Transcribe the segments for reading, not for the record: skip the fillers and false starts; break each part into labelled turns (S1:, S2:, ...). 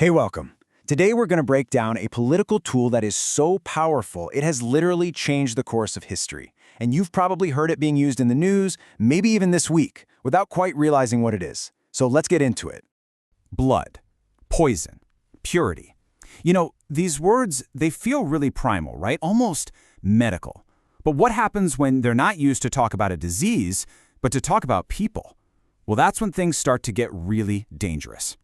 S1: Hey, welcome. Today we're going to break down a political tool that is so powerful it has literally changed the course of history. And you've probably heard it being used in the news, maybe even this week, without quite realizing what it is. So let's get into it.
S2: Blood, poison, purity. These words, they feel really primal, right? Almost medical. But what happens when they're not used to talk about a disease, but to talk about people? Well, that's when things start to get really dangerous.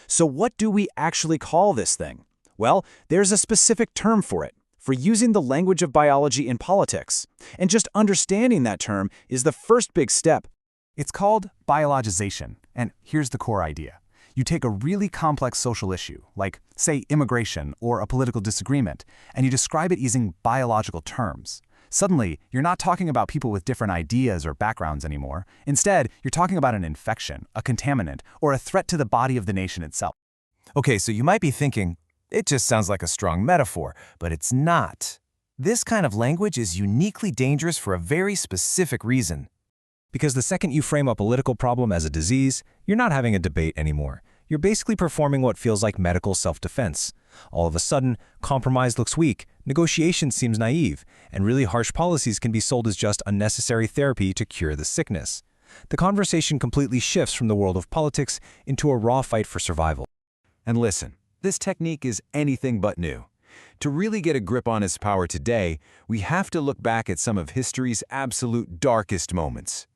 S1: So what do we actually call this thing? Well, there's a specific term for it, for using the language of biology in politics. And just understanding that term is the first big step.
S2: It's called biologization, and here's the core idea. You take a really complex social issue, like, say, immigration or a political disagreement, and you describe it using biological terms. Suddenly, you're not talking about people with different ideas or backgrounds anymore. Instead, you're talking about an infection, a contaminant, or a threat to the body of the nation itself.
S3: Okay, so you might be thinking, it just sounds like a strong metaphor, but it's not. This kind of language is uniquely dangerous for a very specific reason. Because the second you frame a political problem as a disease, you're not having a debate anymore. You're basically performing what feels like medical self-defense. All of a sudden, compromise looks weak, negotiation seems naive, and really harsh policies can be sold as just unnecessary therapy to cure the sickness. The conversation completely shifts from the world of politics into a raw fight for survival.
S4: And listen, this technique is anything but new. To really get a grip on its power today, we have to look back at some of history's absolute darkest moments.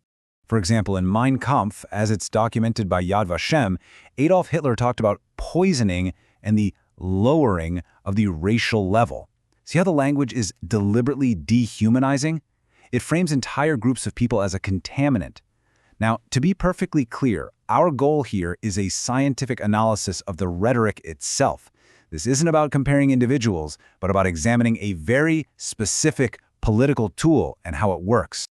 S1: For example, in Mein Kampf, as it's documented by Yad Vashem, Adolf Hitler talked about poisoning and the lowering of the racial level. See how the language is deliberately dehumanizing? It frames entire groups of people as a contaminant. Now, to be perfectly clear, our goal here is a scientific analysis of the rhetoric itself. This isn't about comparing individuals, but about examining a very specific political tool and how it works.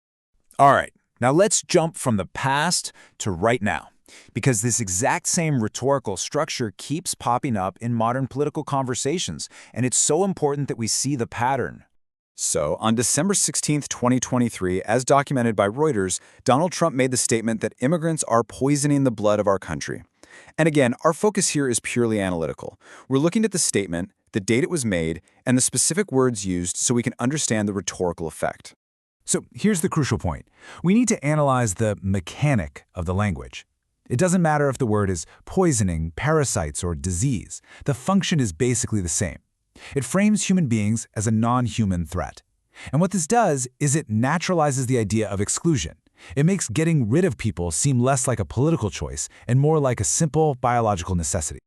S4: All right, now let's jump from the past to right now, because this exact same rhetorical structure keeps popping up in modern political conversations, and it's so important that we see the pattern. So, on December 16, 2023, as documented by Reuters, Donald Trump made the statement that immigrants are poisoning the blood of our country. And again, our focus here is purely analytical. We're looking at the statement, the date it was made, and the specific words used so we can understand the rhetorical effect.
S2: So here's the crucial point. We need to analyze the mechanic of the language. It doesn't matter if the word is poisoning, parasites, or disease. The function is basically the same. It frames human beings as a non-human threat. And what this does is it naturalizes the idea of exclusion. It makes getting rid of people seem less like a political choice and more like a simple biological necessity.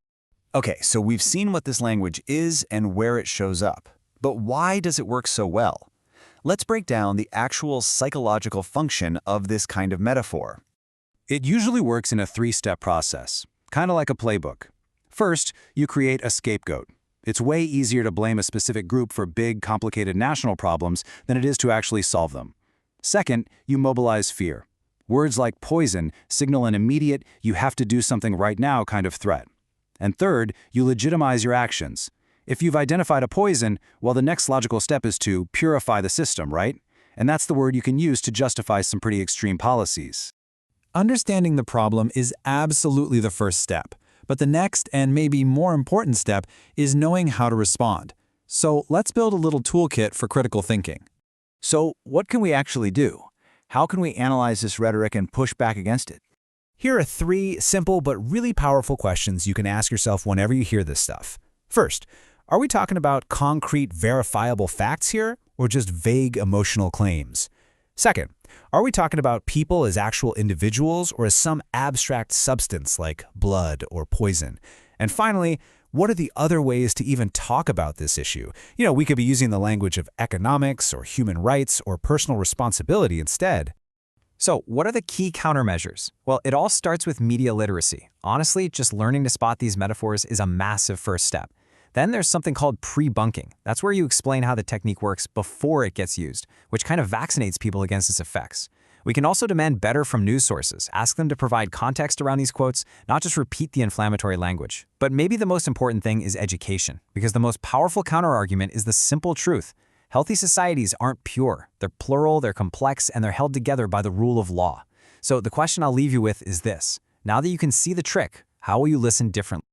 S1: Okay, so we've seen what this language is and where it shows up. But why does it work so well? Let's break down the actual psychological function of this kind of metaphor.
S2: It usually works in a three-step process, kind of like a playbook. First, you create a scapegoat. It's way easier to blame a specific group for big, complicated national problems than it is to actually solve them. Second, you mobilize fear. Words like poison signal an immediate, you have to do something right now kind of threat. And third, you legitimize your actions. If you've identified a poison, well, the next logical step is to purify the system, right? And that's the word you can use to justify some pretty extreme policies. Understanding the problem is absolutely the first step. But the next and maybe more important step is knowing how to respond. So let's build a little toolkit for critical thinking.
S1: So what can we actually do? How can we analyze this rhetoric and push back against it?
S3: Here are three simple but really powerful questions you can ask yourself whenever you hear this stuff. First, are we talking about concrete, verifiable facts here, or just vague emotional claims? Second, are we talking about people as actual individuals or as some abstract substance like blood or poison? And finally, what are the other ways to even talk about this issue? We could be using the language of economics or human rights or personal responsibility instead.
S5: So, what are the key countermeasures? Well, it all starts with media literacy. Honestly, just learning to spot these metaphors is a massive first step. Then there's something called pre-bunking. That's where you explain how the technique works before it gets used, which kind of vaccinates people against its effects. We can also demand better from news sources, ask them to provide context around these quotes, not just repeat the inflammatory language. But maybe the most important thing is education, because the most powerful counterargument is the simple truth. Healthy societies aren't pure. They're plural, they're complex, and they're held together by the rule of law. So the question I'll leave you with is this. Now that you can see the trick, how will you listen differently?